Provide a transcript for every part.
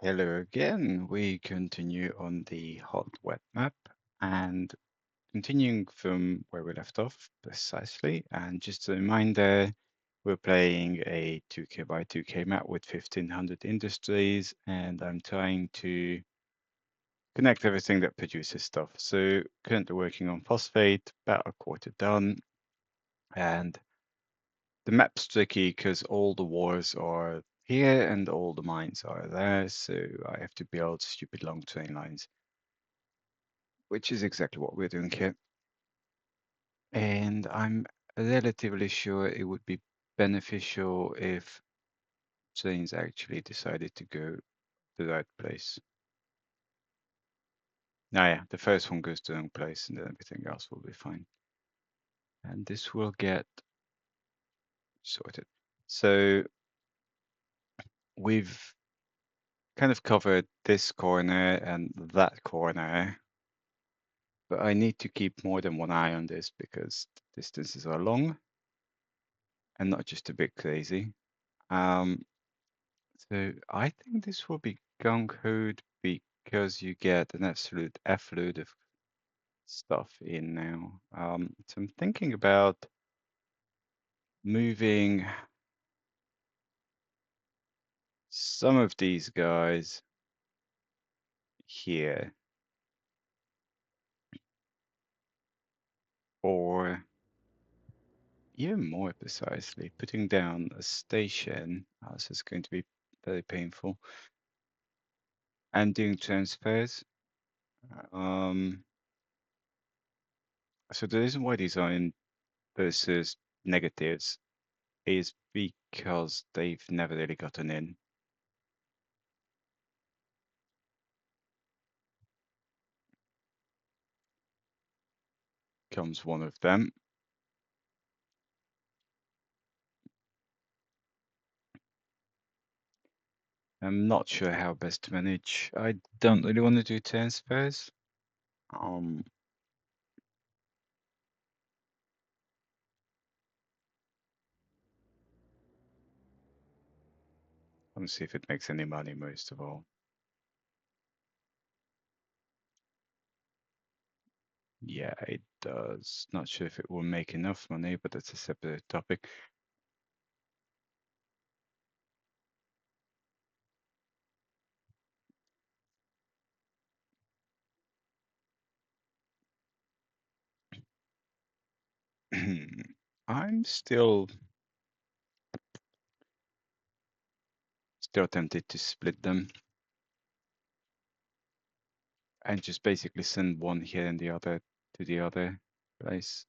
Hello again. We continue on the hot wet map and continuing from where we left off precisely. And just a reminder, we're playing a 2K by 2K map with 1500 industries, and I'm trying to connect everything that produces stuff. So currently working on Phosphate, about a quarter done. And the map's tricky because all the wars are here and all the mines are there, so I have to build stupid long train lines, which is exactly what we're doing here. And I'm relatively sure it would be beneficial if trains actually decided to go to the right place. Now, yeah, the first one goes to the wrong place and then everything else will be fine. And this will get sorted. So we've kind of covered this corner and that corner, but I need to keep more than one eye on this because the distances are long and not just a bit crazy. So I think this will be gung-hoed because you get an absolute effluent of stuff in now. So I'm thinking about moving some of these guys here, or even more precisely, putting down a station. This is going to be very painful. And doing transfers. So the reason why these are in versus negatives is because they've never really gotten in. Comes one of them. I'm not sure how best to manage. I don't really want to do transfers. Let's see if it makes any money most of all. Yeah, it does. Not sure if it will make enough money, but that's a separate topic. I'm still tempted to split them and just basically send one here and the other to the other place.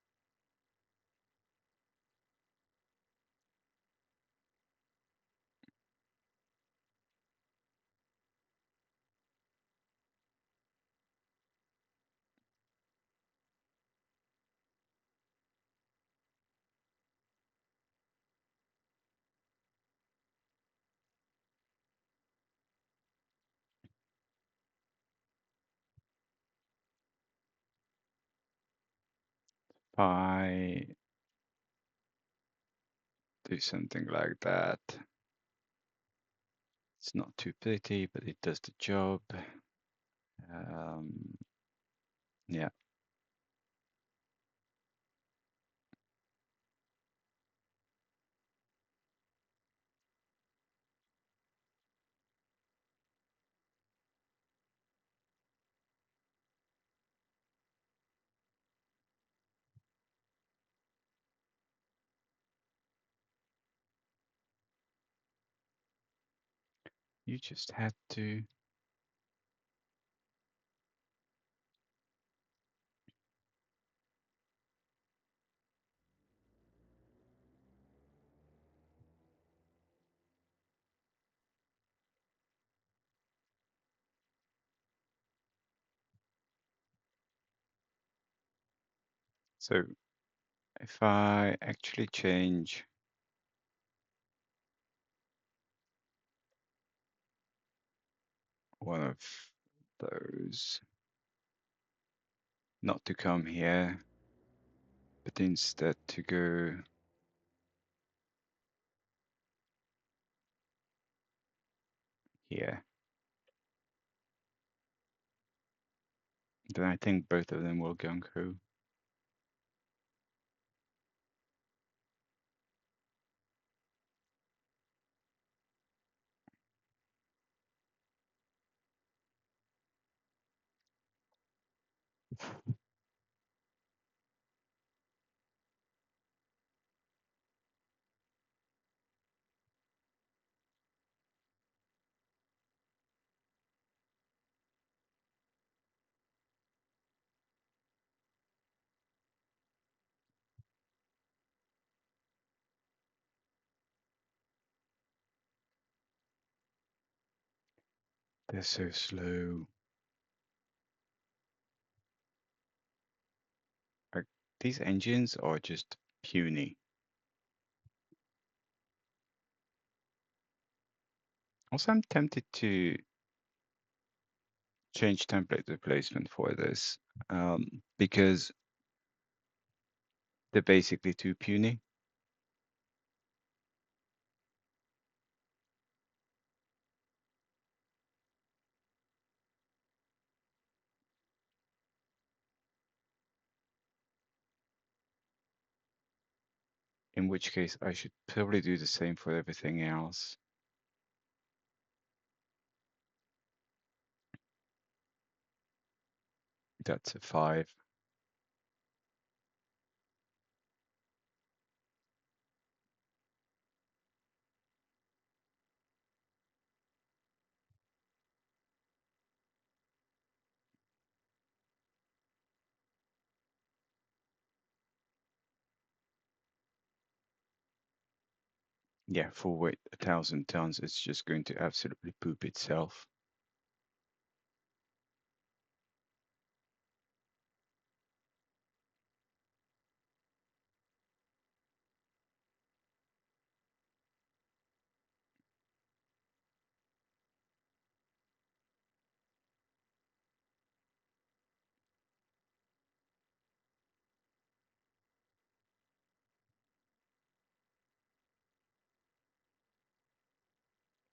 I do something like that. It's not too pretty, but it does the job. Yeah. You just had to. So if I actually change one of those, not to come here, but instead to go here. Then I think both of them will gung ho. They're so slow. Like, these engines are just puny. Also, I'm tempted to change template replacement for this because they're basically too puny. In which case, I should probably do the same for everything else. That's a 5. Yeah, full weight 1,000 tons. It's just going to absolutely poop itself.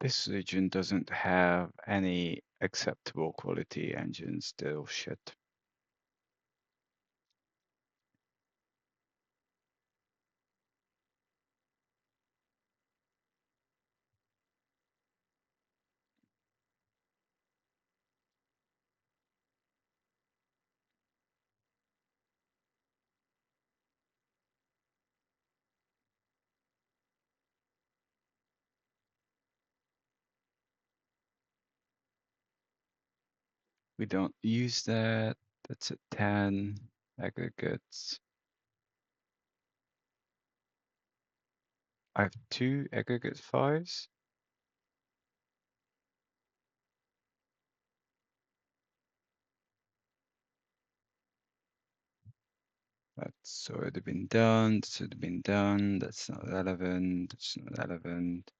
This region doesn't have any acceptable quality engines. Still shit. We don't use that. That's a 10 aggregates. I have 2 aggregate 5s. That's already been done. That's already been done. That's not relevant. That's not relevant.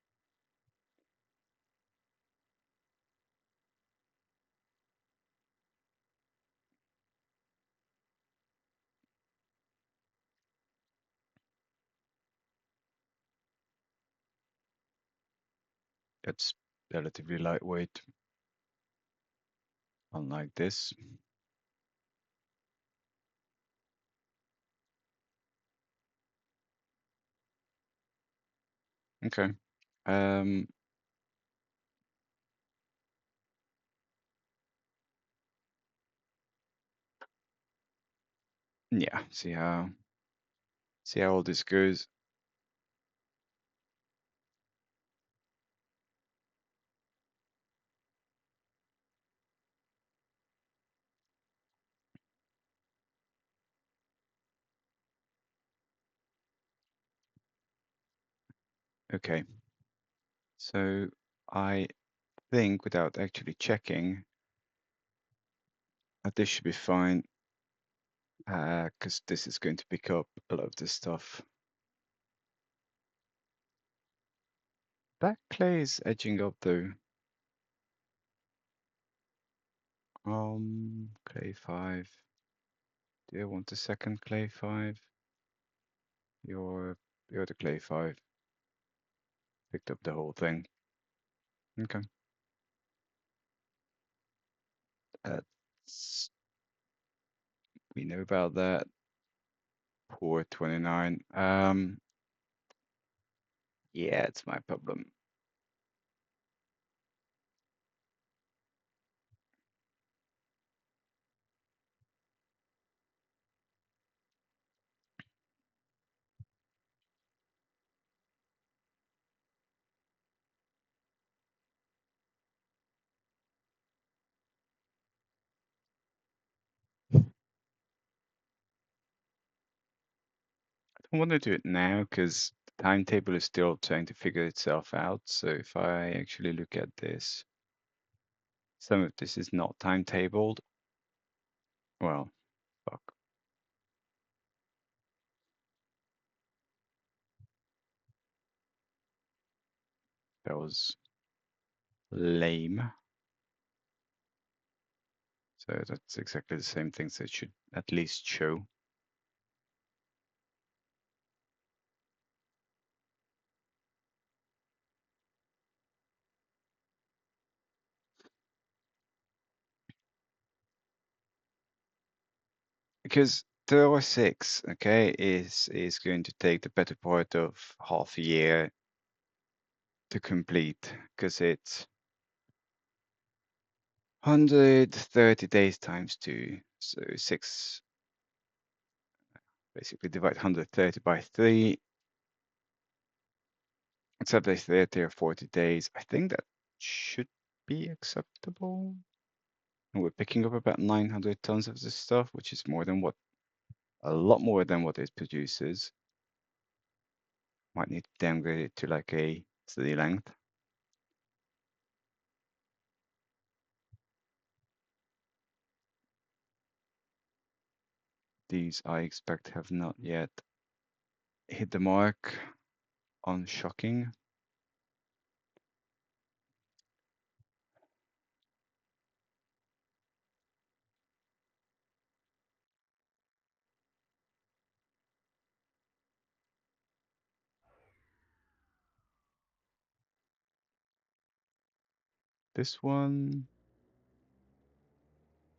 That's relatively lightweight, unlike this. Okay. Um, yeah, see how all this goes. Okay. So I think without actually checking, this should be fine, because this is going to pick up a lot of this stuff. That clay is edging up though. Clay 5. Do you want a second clay 5? You're the clay 5. Picked up the whole thing. Okay. That's We know about that. Poor 29. Yeah, it's my problem. I want to do it now because the timetable is still trying to figure itself out. So if I actually look at this, some of this is not timetabled. Well, fuck. That was lame. So that's exactly the same things that should at least show. Because the OS6, okay, is going to take the better part of half a year to complete because it's 130 days times 2, so 6, basically divide 130 by 3. It's up to 30 or 40 days. I think that should be acceptable. And we're picking up about 900 tons of this stuff, which is more than what, a lot more than what it produces. Might need to downgrade it to like a city length. These I expect have not yet hit the mark on shocking. This one,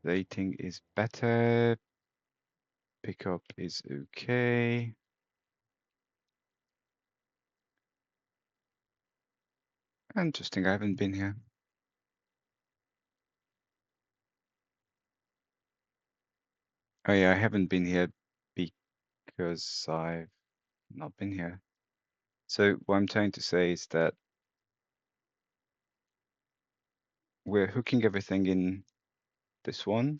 rating is better. Pickup is okay. Interesting, I haven't been here. Oh yeah, I haven't been here because I've not been here. So what I'm trying to say is that we're hooking everything in this one,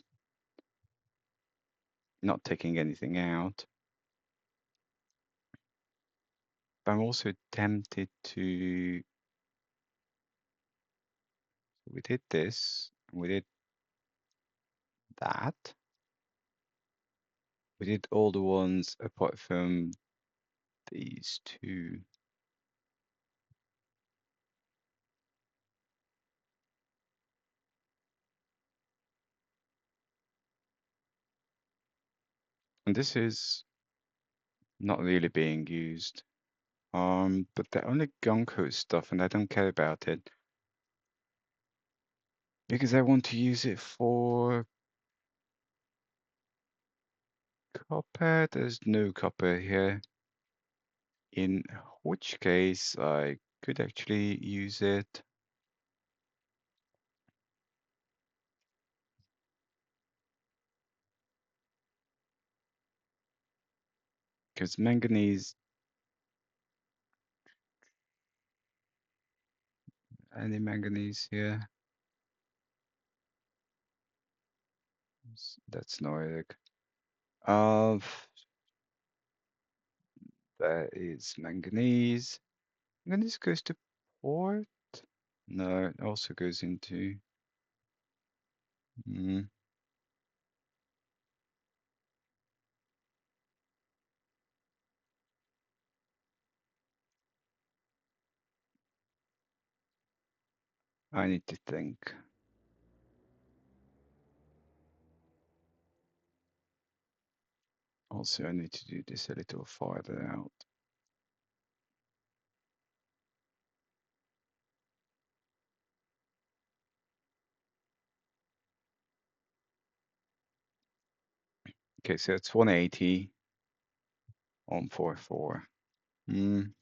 not taking anything out. But I'm also tempted to, we did this, we did that. We did all the ones apart from these two. And this is not really being used. But they're only Gonko stuff and I don't care about it. Because I want to use it for copper. There's no copper here. In which case I could actually use it. Because manganese, any manganese here? That's Noiric. There is manganese. Manganese goes to port? No, it also goes into. I need to think. Also, I need to do this a little farther out. Okay, so it's 180 on 44. And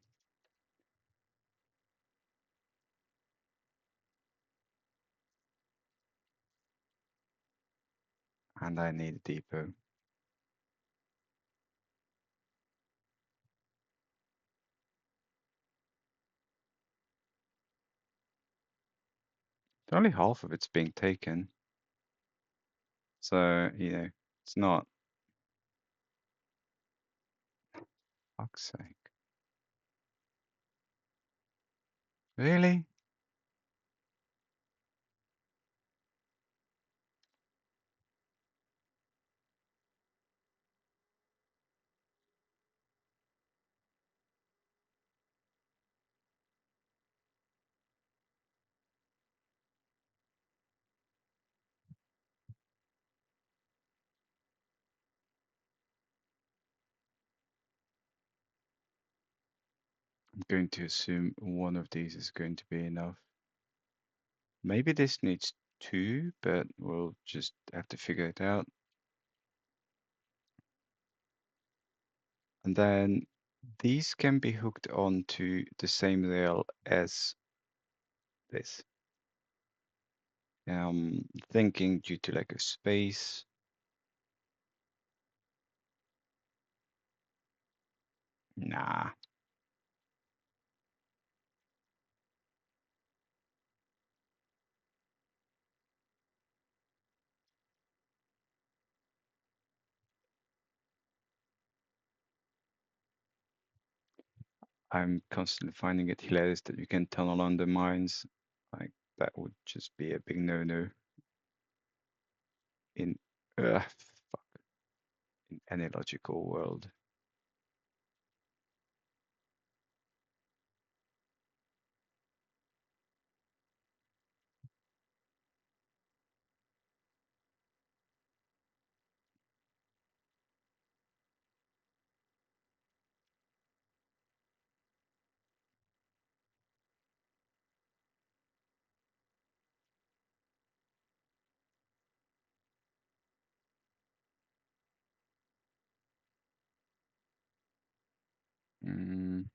I need a depot. Only half of it's being taken. So, it's not, fuck's sake. Really? I'm going to assume one of these is going to be enough. Maybe this needs two, but we'll just have to figure it out. And then these can be hooked onto the same rail as this. Thinking due to like a space. Nah, I'm constantly finding it hilarious that you can tunnel under mines. Like that would just be a big no-no in fuck, in any logical world. Mm,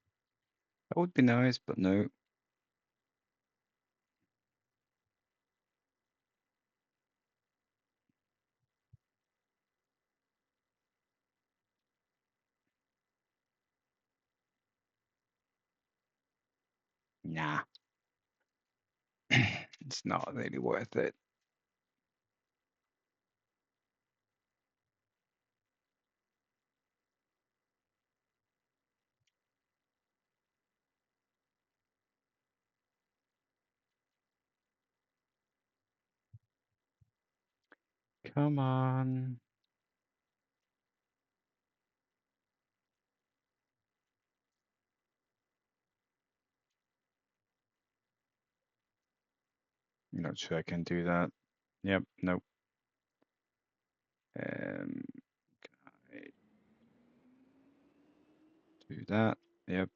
that would be nice, but no. Nah. It's not really worth it. Come on. Not sure I can do that. Yep, nope. Can I do that? Yep.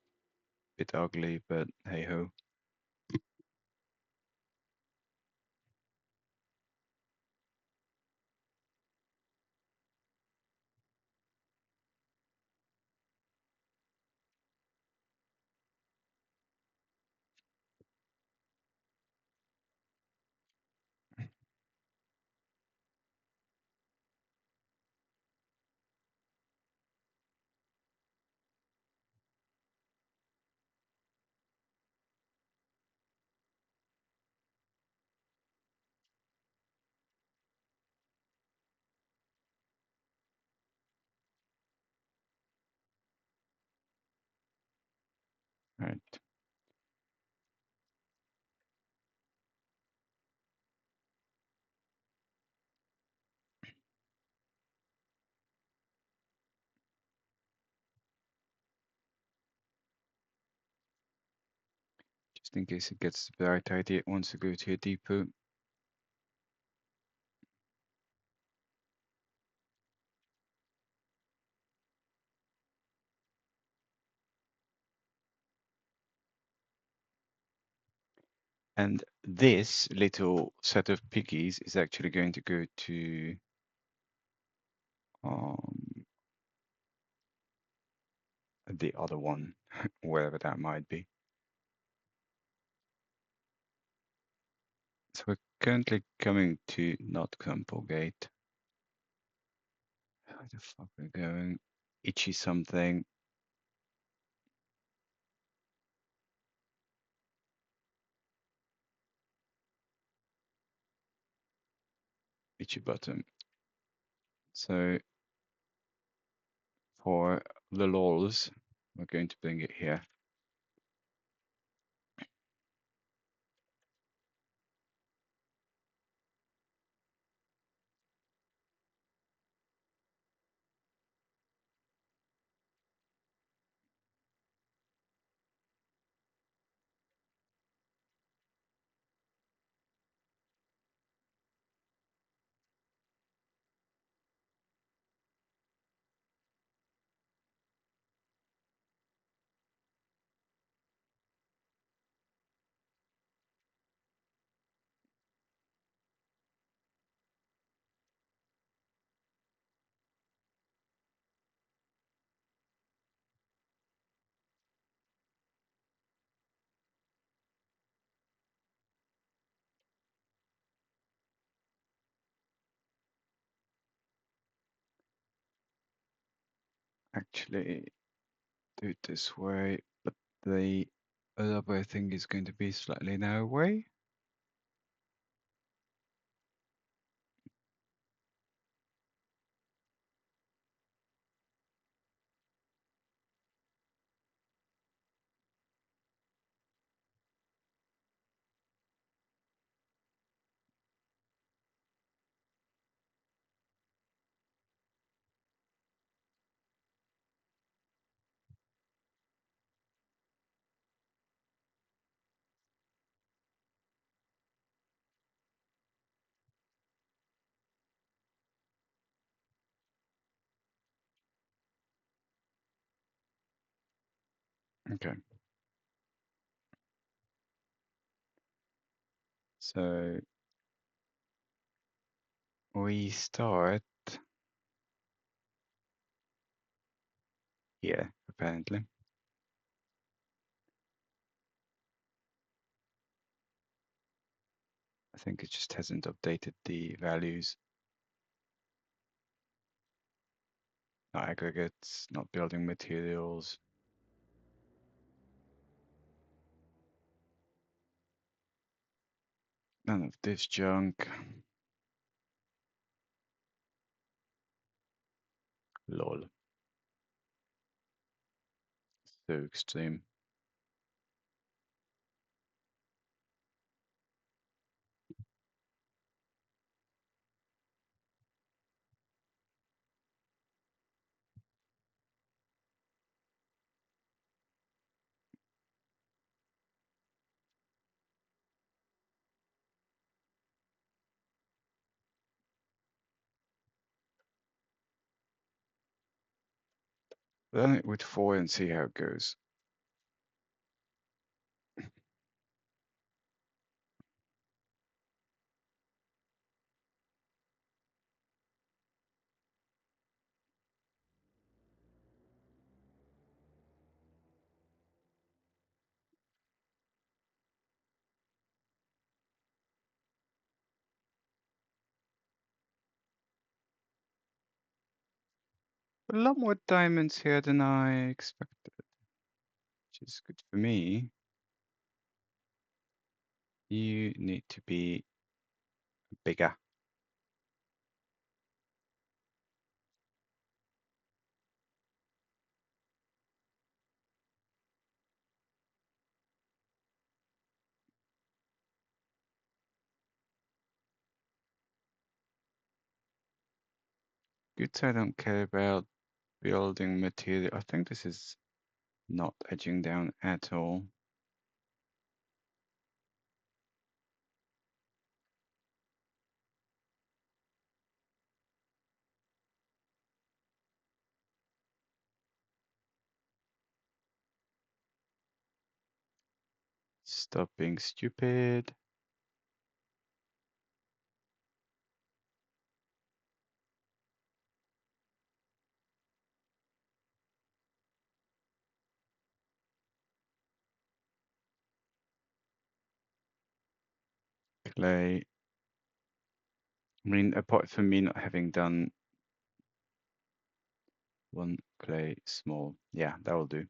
Bit ugly, but hey ho. Right. Just in case it gets the right idea, it wants to go to a depot. And this little set of piggies is actually going to go to the other one, wherever that might be. So we're currently coming to not Crumple Gate. How the fuck are we going? Itchy something. Itchy button. So for the lols, we're going to bring it here. Actually, do it this way, but the other way thing is going to be slightly now away. Okay. So we start here, apparently. I think it just hasn't updated the values. Not aggregates, not building materials. None of this junk. Lol. So extreme. Run it with 4 and see how it goes. A lot more diamonds here than I expected, which is good for me. You need to be bigger. Good, I don't care about building material. I think this is not edging down at all. Stop being stupid. clay. I mean, apart from me not having done one clay small, yeah, that will do.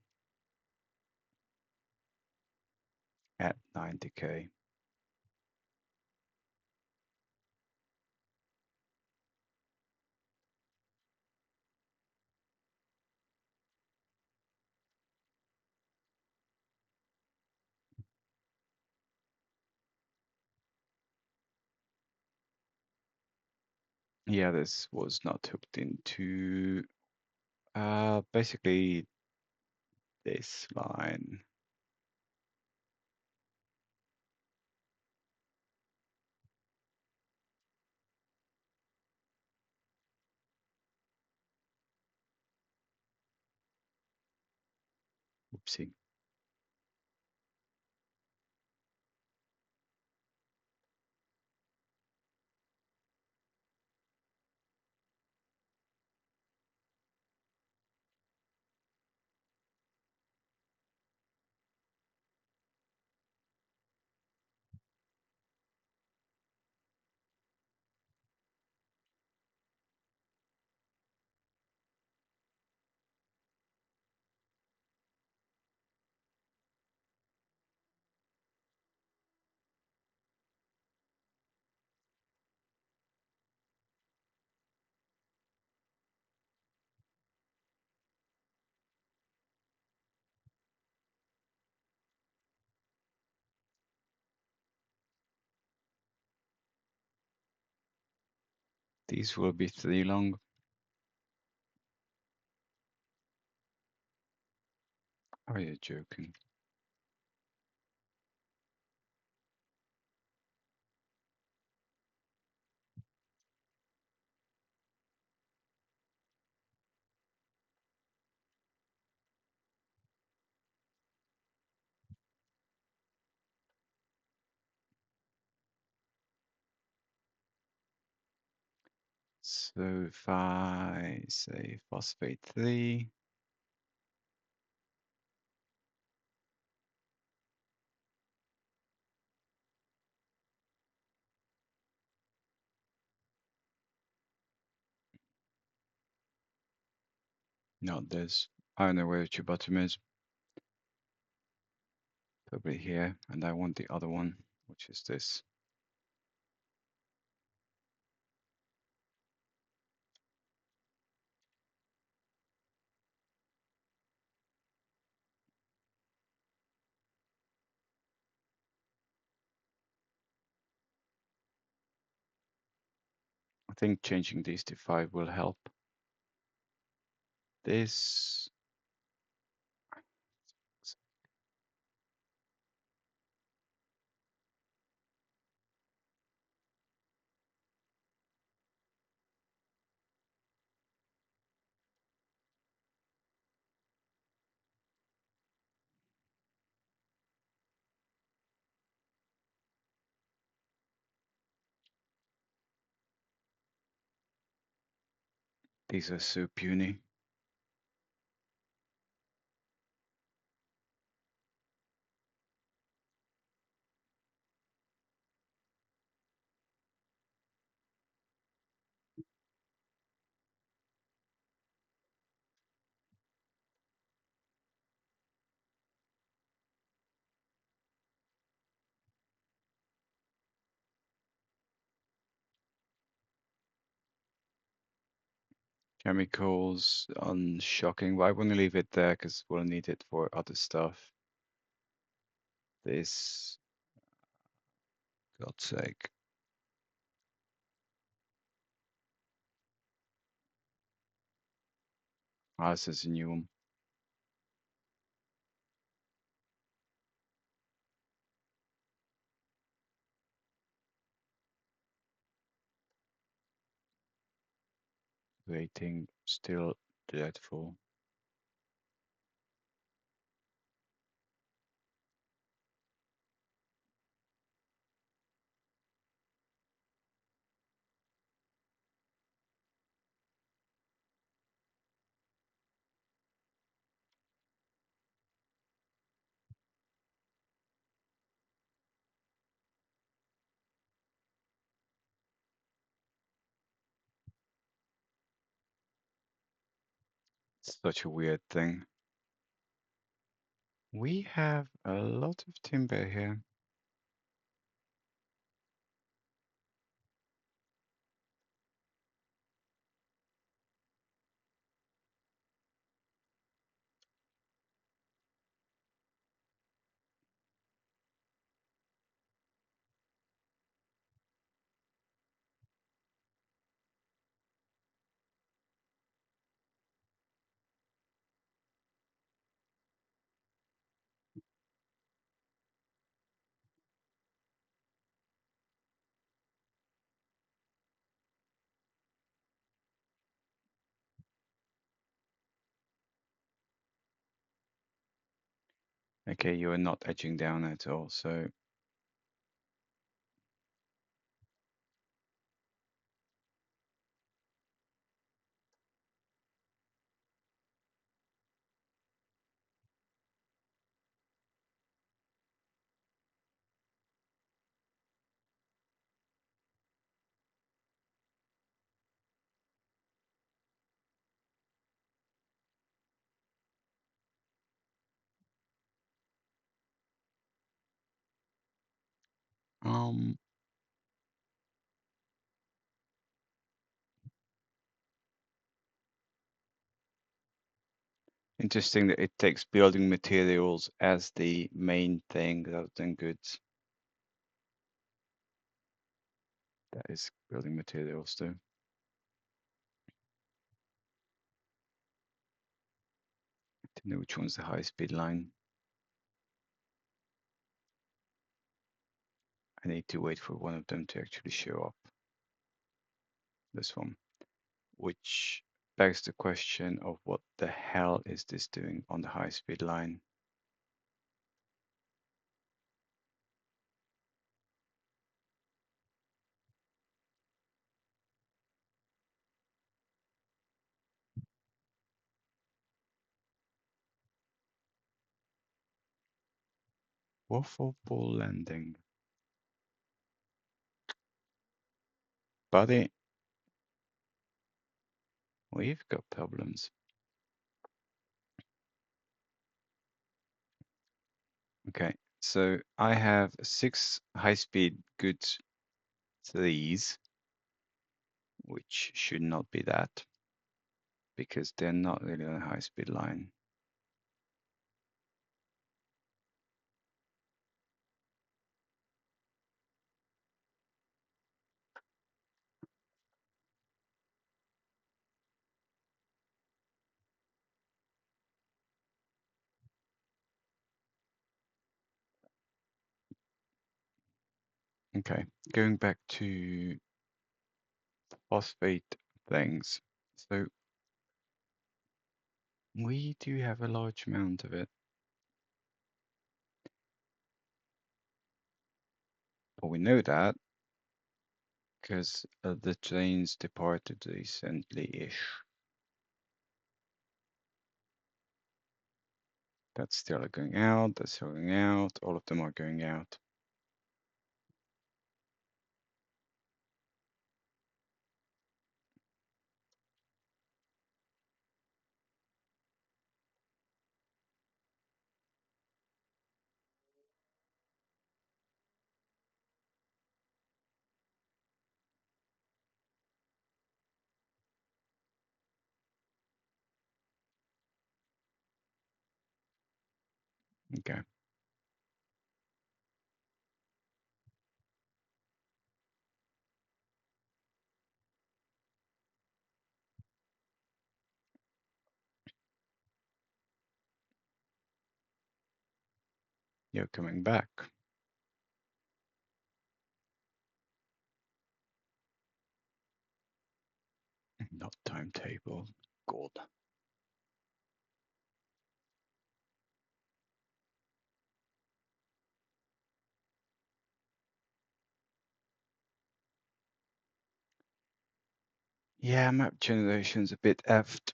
At 90K. Yeah, this was not hooked into basically this line. Oopsie. These will be 3 long. Are you joking? So if I say phosphate 3, not this. I don't know where the bottom is. Probably here, and I want the other one, which is this. I think changing these to 5 will help. This, these are so puny. Chemicals, unshocking, but I want to leave it there because we'll need it for other stuff. This, God's sake. Ah, this is a new one. Rating still dreadful. Such a weird thing. We have a lot of timber here. Okay, you are not edging down at all, so um interesting that it takes building materials as the main thing rather than goods. That is building materials too. To know which one's the high speed line. I need to wait for one of them to actually show up. This one. Which begs the question of what the hell is this doing on the high speed line? Waffle ball landing. Buddy, we've got problems. Okay, so I have 6 high-speed goods threes, which should not be that, because they're not really on a high-speed line. Okay, going back to phosphate things. So we do have a large amount of it, but we know that because the trains departed recently-ish. That's still going out, that's still going out, all of them are going out. Okay, you're coming back. Not timetable. God. Yeah, map generation's a bit effed.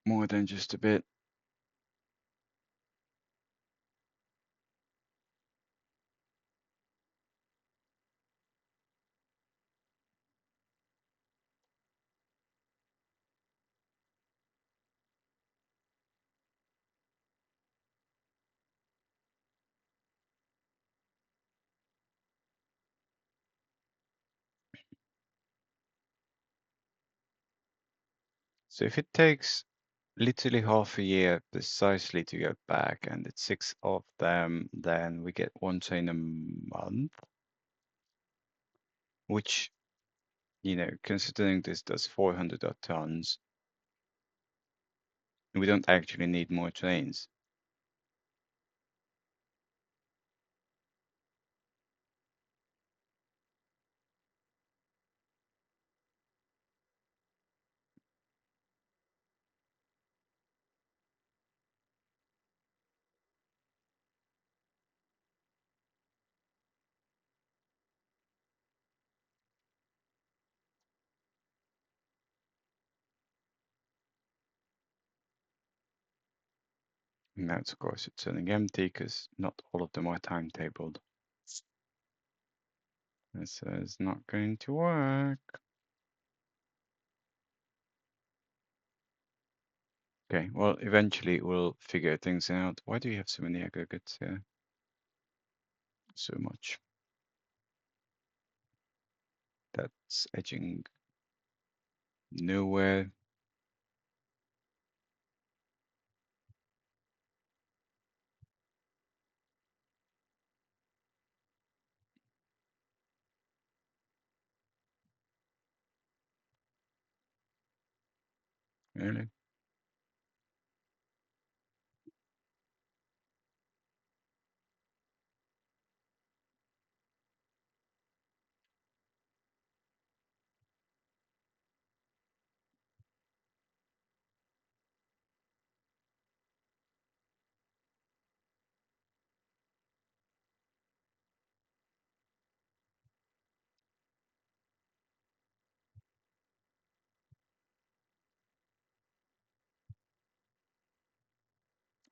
More than just a bit. So if it takes literally half a year precisely to get back, and it's 6 of them, then we get one train a month, which, considering this does 400 odd tons, we don't actually need more trains. And that's, of course, it's turning empty because not all of them are timetabled. This is not going to work. Okay, well, eventually we'll figure things out. Why do we have so many aggregates here? So much. That's edging nowhere. Really?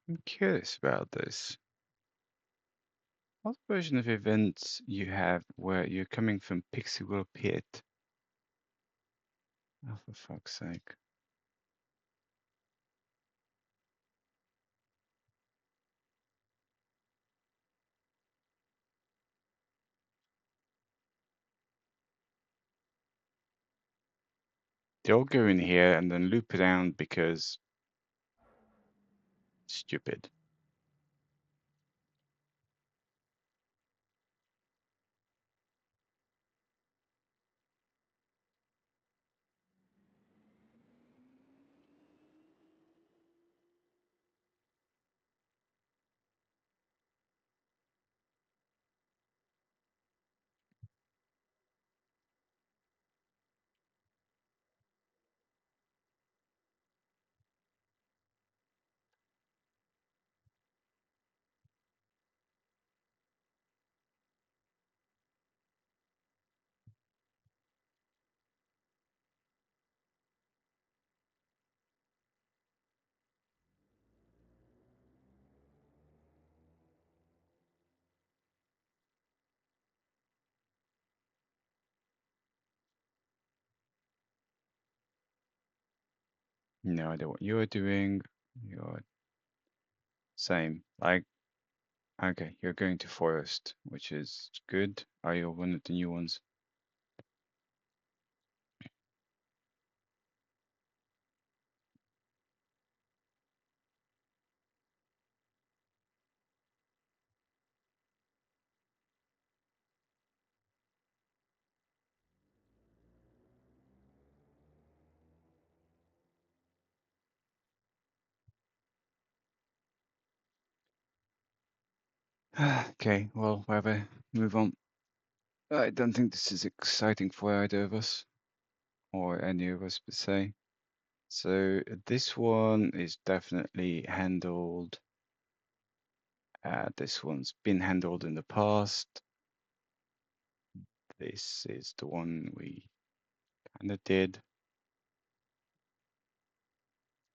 I'm curious about this. What version of events you have where you're coming from Pixel Pit? Oh, for fuck's sake. They all go in here and then loop around because stupid. No idea what you're doing. You're same. Like, okay, you're going to forest, which is good. Are you one of the new ones? Okay, well, whatever. Move on. I don't think this is exciting for either of us, or any of us per se. So this one is definitely handled. This one's been handled in the past. This is the one we kind of did.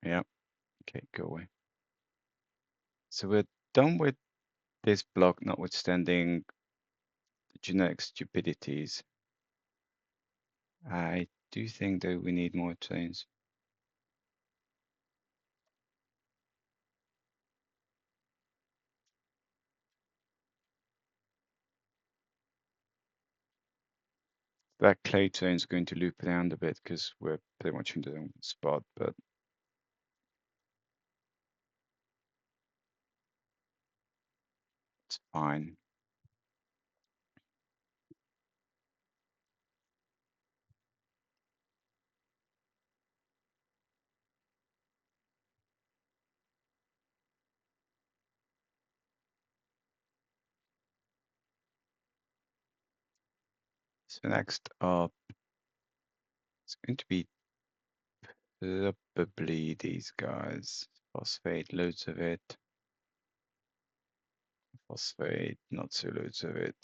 Yeah, okay, go away. So we're done with this block, notwithstanding the genetic stupidities. I do think that we need more trains. That clay zone is going to loop around a bit because we're pretty much in the spot, but it's fine. So next up, it's going to be probably these guys. Phosphate, loads of it. Phosphate, not so loads of it.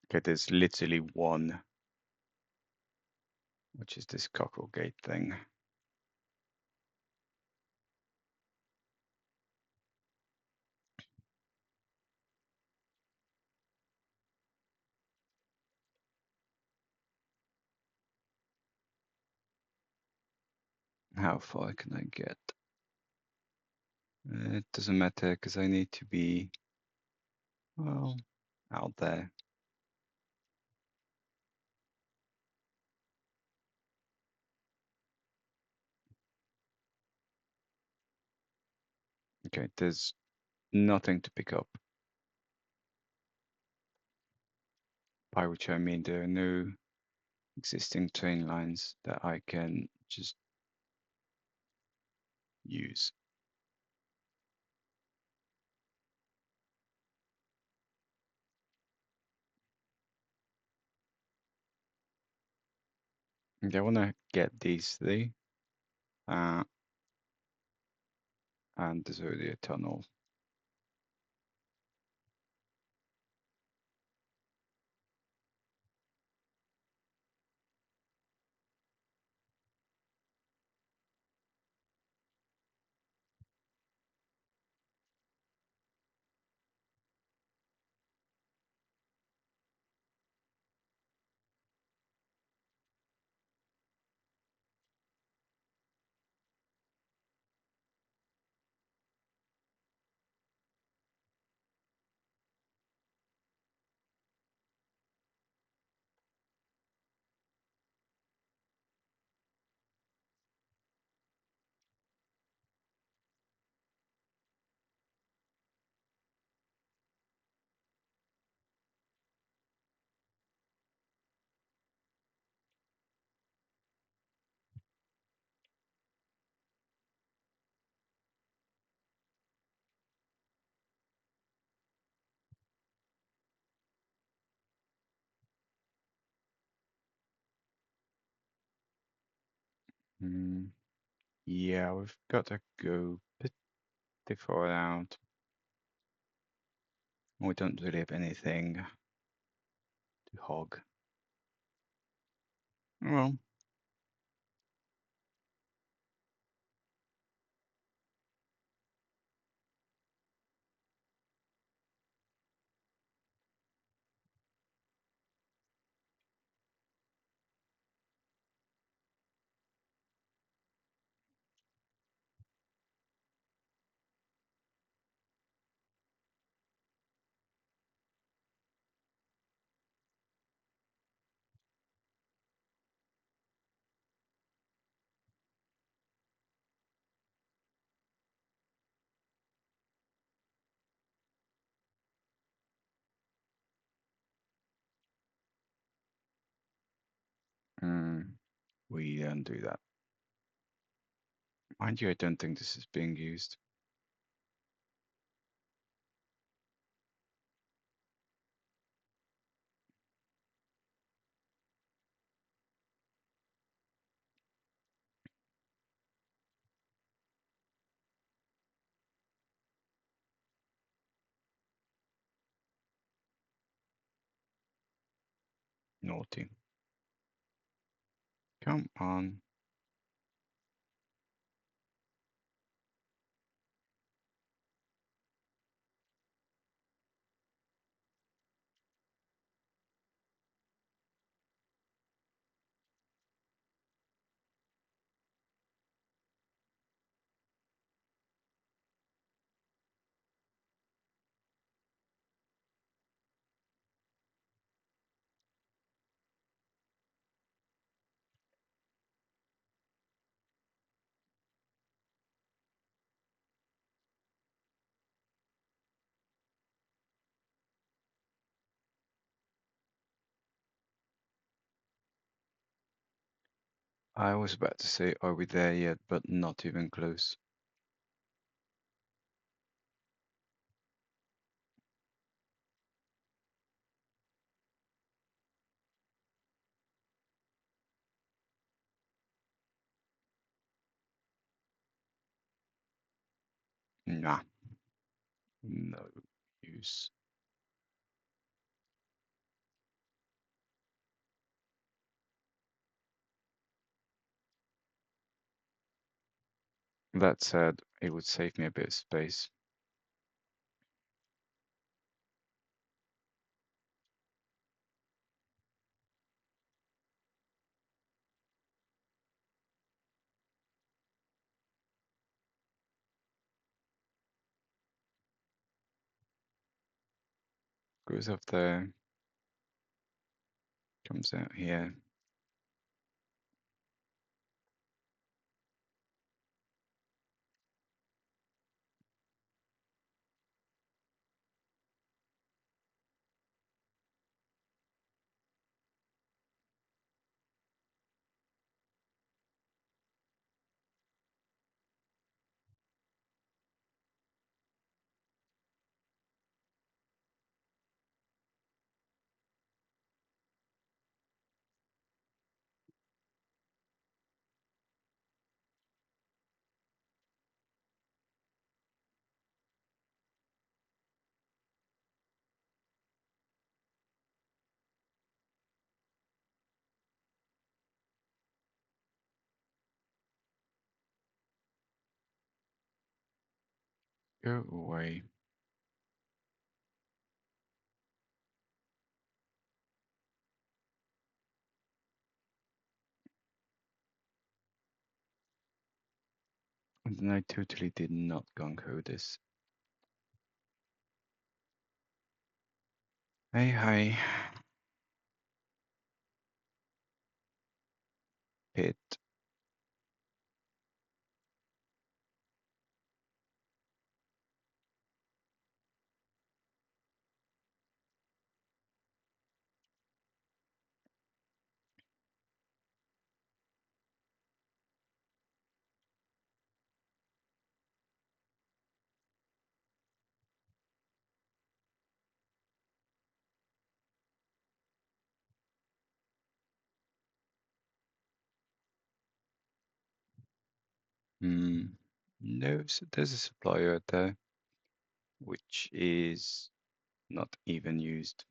Okay, there's literally one, which is this cockle gate thing. How far can I get? It doesn't matter because I need to be, well, out there. Okay, there's nothing to pick up. By which I mean there are no existing train lines that I can just use. Okay, I want to get these three. And there's already a tunnel. Yeah, we've got to go pretty far out. We don't really have anything to hog. Well, we don't do that. Mind you, I don't think this is being used. Naughty. Come on. I was about to say, are we there yet? But not even close. Nah, no use. That said, it would save me a bit of space. Goes up there, comes out here. Go away. And then I totally did not gung-ho this. Hey, hi. Pit. No, so there's a supplier there, which is not even used.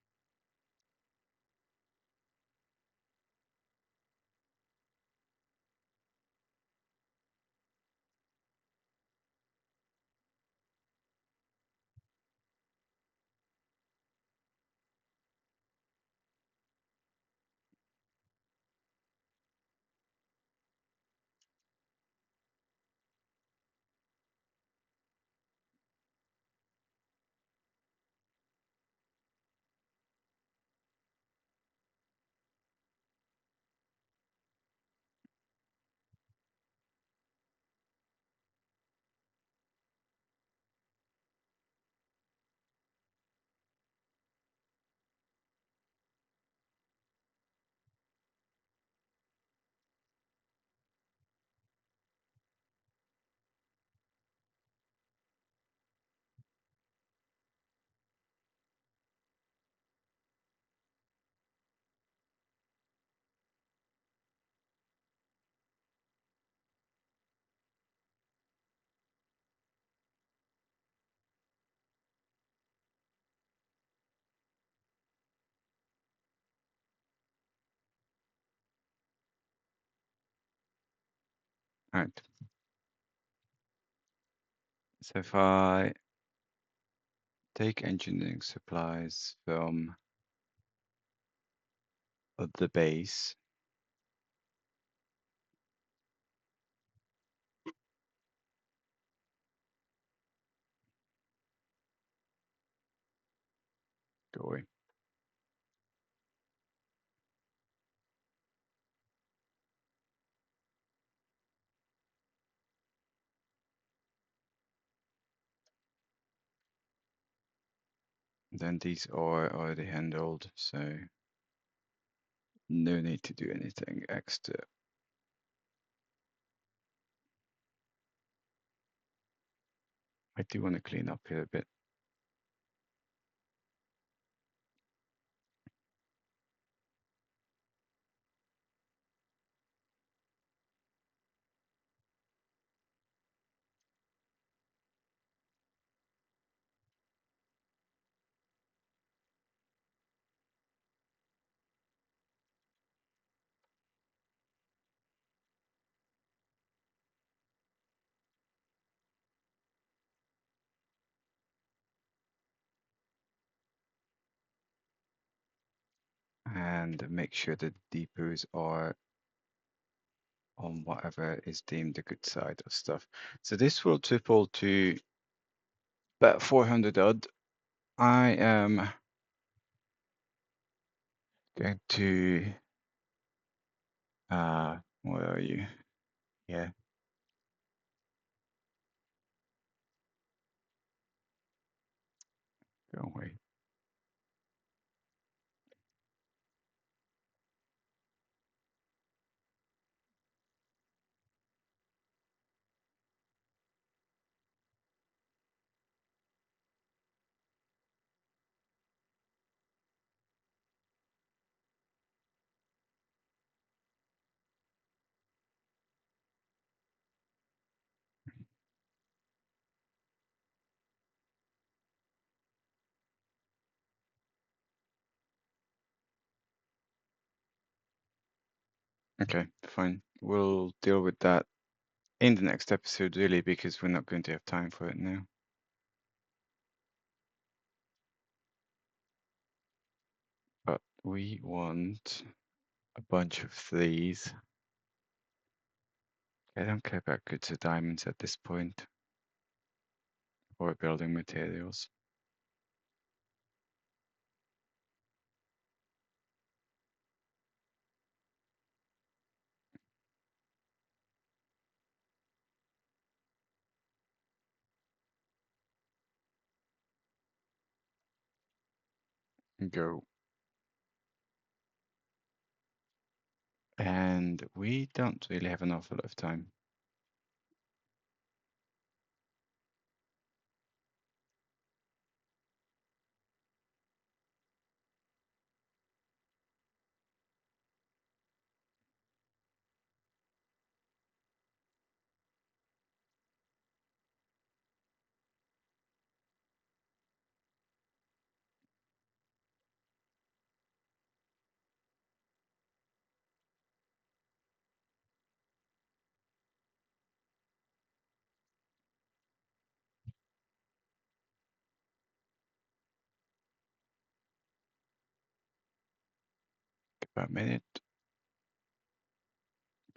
Right. So if I take engineering supplies from the base, go away. Then these are already handled, so no need to do anything extra. do want to clean up here a bit. And make sure the depots are on whatever is deemed the good side of stuff. So this will triple to about 400 odd. I am going to, where are you? Yeah, go away. Okay, fine. We'll deal with that in the next episode, really, because we're not going to have time for it now. But we want a bunch of these. I don't care about goods or diamonds at this point, or building materials. Go. And we don't really have an awful lot of time. About a minute.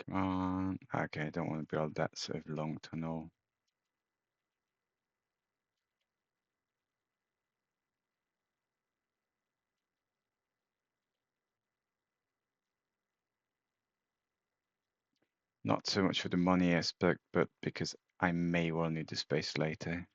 Come on. Okay, I don't want to build that sort of long tunnel. Not so much for the money aspect, but because I may well need the space later.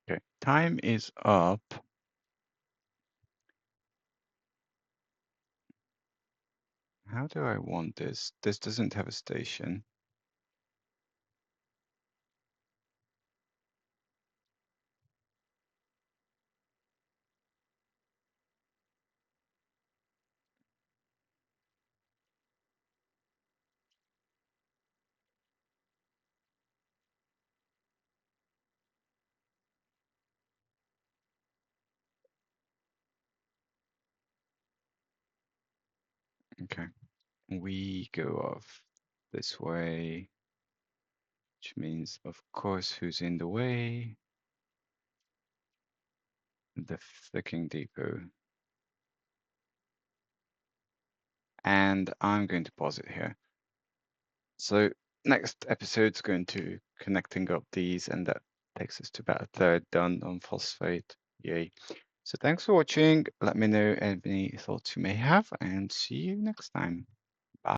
Okay, time is up. How do I want this? This doesn't have a station. Okay, we go off this way, which means, of course, who's in the way? The freaking depot. And I'm going to pause it here. So next episode's going to connecting up these, and that takes us to about a third done on phosphate. Yay. So thanks for watching. Let me know any thoughts you may have and see you next time.